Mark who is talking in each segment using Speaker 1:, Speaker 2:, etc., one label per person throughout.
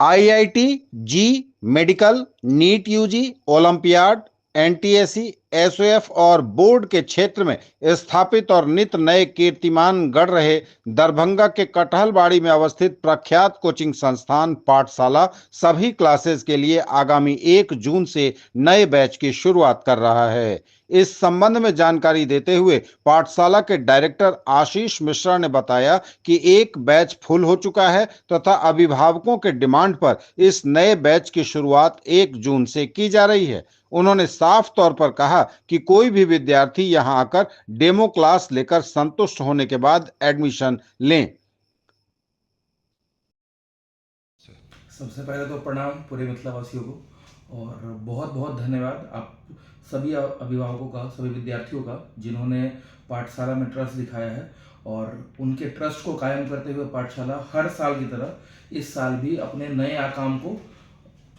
Speaker 1: IIT, JEE, medical, NEET UG, Olympiad, NTSE, SOF और board के क्षेत्र में स्थापित और नित नए कीर्तिमान गढ़ रहे दरभंगा के कटहलबाड़ी में अवस्थित प्रख्यात कोचिंग संस्थान पाठशाला सभी क्लासेस के लिए आगामी 1 जून से नए बैच की शुरुआत कर रहा है। इस संबंध में जानकारी देते हुए पाठशाला के डायरेक्टर आशीष मिश्रा ने बताया कि एक बैच फुल हो चुका है तथा अभिभावकों के डिमांड पर इस नए बैच की शुरुआत 1 जून से की जा रही है। उन्होंने साफ तौर पर कहा कि कोई भी विद्यार्थी यहां आकर डेमो क्लास लेकर संतुष्ट होने के बाद एडमिशन लें।
Speaker 2: सबसे पहले तो प्रणाम पूरे मिथिलावासियों को, और बहुत बहुत धन्यवाद आप सभी अभिभावकों का, सभी विद्यार्थियों का, जिन्होंने पाठशाला में ट्रस्ट दिखाया है। और उनके ट्रस्ट को कायम करते हुए पाठशाला हर साल की तरह इस साल भी अपने नए आकाम को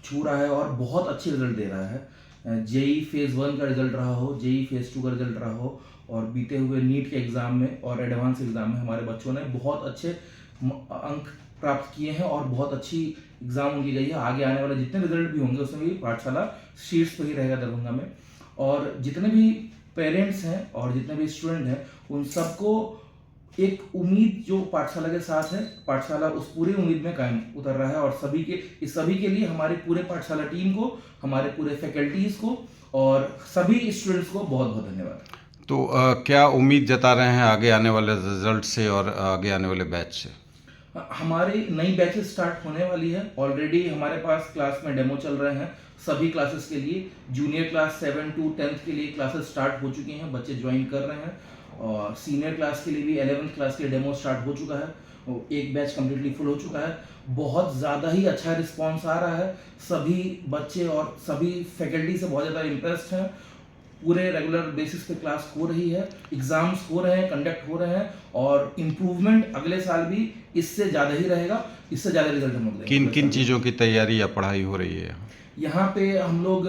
Speaker 2: छू रहा है और बहुत अच्छे रिजल्ट दे रहा है। जेई फेज़ 1 का रिजल्ट रहा हो, जेई फेज़ 2 का रिजल्ट रहा हो, और बीते हुए नीट के एग्ज़ाम में और एडवांस एग्ज़ाम में हमारे बच्चों ने बहुत अच्छे अंक प्राप्त किए हैं और बहुत अच्छी एग्ज़ाम उनकी गई है। आगे आने वाले जितने रिजल्ट भी होंगे उसमें भी पाठशाला शीर्ष पर ही रहेगा दरभंगा में। और जितने भी पेरेंट्स हैं और जितने भी स्टूडेंट हैं, उन सबको एक उम्मीद जो पाठशाला के साथ है, पाठशाला उस पूरी उम्मीद में कायम उतर रहा है। और सभी के लिए हमारी पूरे पाठशाला टीम को, हमारे पूरे फैकल्टीज को और सभी स्टूडेंट्स को बहुत बहुत धन्यवाद।
Speaker 1: तो क्या उम्मीद जता रहे हैं आगे आने वाले रिजल्ट से और आगे आने वाले बैच से?
Speaker 2: हमारी नई बैचेस स्टार्ट होने वाली है। ऑलरेडी हमारे पास क्लास में डेमो चल रहे हैं सभी क्लासेस के लिए। जूनियर क्लास 7 to 10th के लिए क्लासेस स्टार्ट हो चुकी हैं, बच्चे ज्वाइन कर रहे हैं। और सीनियर क्लास के लिए भी 11th क्लास के लिए डेमो स्टार्ट हो चुका है। एक बैच कम्प्लीटली फुल हो चुका है। बहुत ज़्यादा ही अच्छा रिस्पॉन्स आ रहा है। सभी बच्चे और सभी फैकल्टी से बहुत ज़्यादा इंटरेस्ट हैं। पूरे रेगुलर बेसिस पे क्लास हो रही है, एग्जाम्स हो रहे हैं, कंडक्ट हो रहे हैं, और इम्प्रूवमेंट अगले साल भी इससे ज़्यादा ही रहेगा। इससे ज़्यादा रिजल्ट हम लोग देंगे।
Speaker 1: किन किन चीज़ों की तैयारी या पढ़ाई हो रही है?
Speaker 2: यहाँ पे हम लोग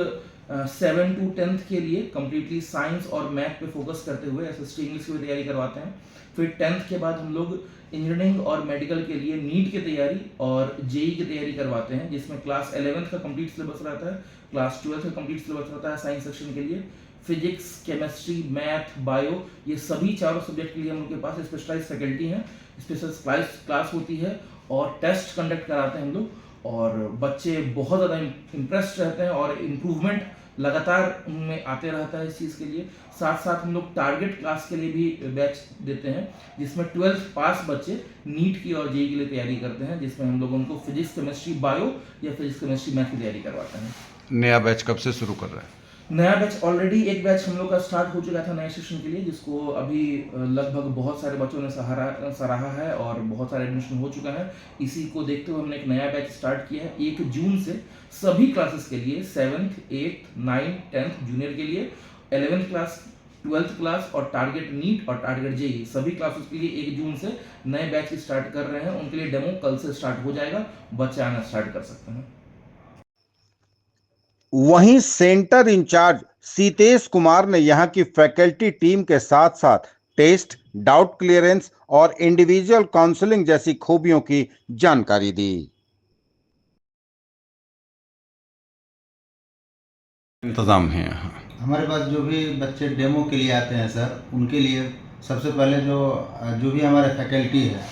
Speaker 2: 7 to 10th के लिए कम्प्लीटली साइंस और मैथ पे फोकस करते हुए एसएसटी इंग्लिश की भी तैयारी करवाते हैं। फिर 10th के बाद हम लोग इंजीनियरिंग और मेडिकल के लिए नीट की तैयारी और जेई की तैयारी करवाते हैं, जिसमें क्लास 11th का कंप्लीट सिलेबस रहता है, क्लास 12th का कंप्लीट सिलेबस रहता है साइंस सेक्शन के लिए। फिजिक्स, केमिस्ट्री, मैथ, बायो, ये सभी चारों सब्जेक्ट के लिए हम लोग के पास स्पेशलाइज फैकल्टी हैं, स्पेशल क्लास होती है और टेस्ट कंडक्ट कराते हैं हम लोग। और बच्चे बहुत ज़्यादा इम्प्रेस्ड रहते हैं और इम्प्रूवमेंट लगातार उनमें आते रहता है इस चीज़ के लिए। साथ साथ हम लोग टारगेट क्लास के लिए भी बैच देते हैं, जिसमें 12th पास बच्चे नीट की और जेई के लिए तैयारी करते हैं, जिसमें हम लोग उनको फिजिक्स, केमिस्ट्री, बायो या फिजिक्स, केमिस्ट्री, मैथ की तैयारी करवाते हैं।
Speaker 1: नया बैच कब से शुरू कर रहे हैं?
Speaker 2: नया बैच ऑलरेडी एक बैच हम लोग का स्टार्ट हो चुका था नए सेशन के लिए, जिसको अभी लगभग बहुत सारे बच्चों ने सराहा है और बहुत सारे एडमिशन हो चुका है। इसी को देखते हुए हमने एक नया बैच स्टार्ट किया है 1 जून से सभी क्लासेस के लिए, 7th, 8th, 9th, 10th junior के लिए, 11th क्लास, 12th क्लास और टारगेट नीट और टारगेट जेई सभी क्लासेस के लिए 1 जून से नए बैच स्टार्ट कर रहे हैं। उनके लिए डेमो कल से स्टार्ट हो जाएगा, बच्चे आना स्टार्ट कर सकते हैं।
Speaker 1: वहीं सेंटर इंचार्ज सीतेश कुमार ने यहां की फैकल्टी टीम के साथ साथ टेस्ट, डाउट क्लियरेंस और इंडिविजुअल काउंसलिंग जैसी खूबियों की जानकारी दी। इंतजाम है यहाँ
Speaker 3: हमारे पास जो भी बच्चे डेमो के लिए आते हैं सर, उनके लिए सबसे पहले जो भी हमारे फैकल्टी है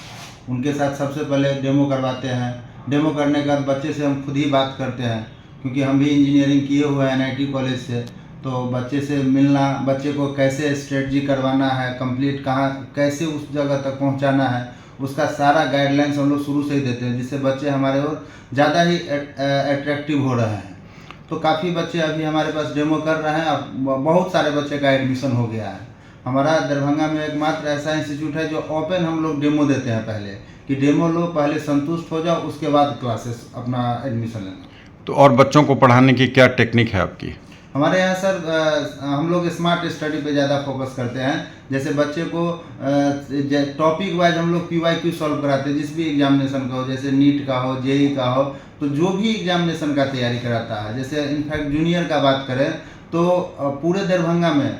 Speaker 3: उनके साथ सबसे पहले डेमो करवाते हैं। डेमो करने के बाद बच्चे से हम खुद ही बात करते हैं, क्योंकि हम भी इंजीनियरिंग किए हुए हैं एनआईटी कॉलेज से। तो बच्चे से मिलना, बच्चे को कैसे स्ट्रेटजी करवाना है, कंप्लीट कहाँ कैसे उस जगह तक पहुंचाना है, उसका सारा गाइडलाइंस हम लोग शुरू से ही देते हैं, जिससे बच्चे हमारे और ज़्यादा ही अट्रैक्टिव हो रहे हैं। तो काफ़ी बच्चे अभी हमारे पास डेमो कर रहे हैं। अब बहुत सारे बच्चे का एडमिशन हो गया है। हमारा दरभंगा में एकमात्र ऐसा इंस्टीट्यूट है जो ओपन हम लोग डेमो देते हैं पहले, कि डेमो लो, पहले संतुष्ट हो जाओ, उसके बाद क्लासेस अपना एडमिशन लेना।
Speaker 1: तो और बच्चों को पढ़ाने की क्या टेक्निक है आपकी?
Speaker 3: हमारे यहाँ सर हम लोग स्मार्ट स्टडी पे ज़्यादा फोकस करते हैं। जैसे बच्चे को टॉपिक वाइज हम लोग PYQ सॉल्व कराते हैं, जिस भी एग्जामिनेशन का हो, जैसे नीट का हो, जेई का हो, तो जो भी एग्जामिनेशन का तैयारी कराता है। जैसे इनफैक्ट जूनियर का बात करें तो पूरे दरभंगा में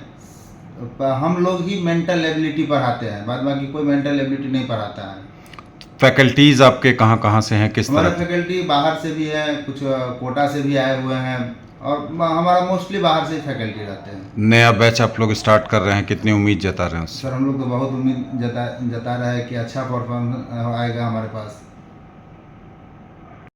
Speaker 3: हम लोग ही मेंटल एबिलिटी पढ़ाते हैं, बाद बाकी कोई मेंटल एबिलिटी नहीं पढ़ाता है।
Speaker 1: फैकल्टीज आपके कहाँ कहाँ से हैं, किस
Speaker 3: हमारे
Speaker 1: तरह?
Speaker 3: फैकल्टी बाहर से भी है, कुछ कोटा से भी आए हुए हैं, और हमारा मोस्टली बाहर से ही फैकल्टी रहते हैं।
Speaker 1: नया बैच आप लोग स्टार्ट कर रहे हैं, कितनी उम्मीद जता रहे हैं उससे?
Speaker 3: सर हम लोग तो बहुत उम्मीद जता रहे हैं कि अच्छा परफॉर्मेंस आएगा हमारे पास।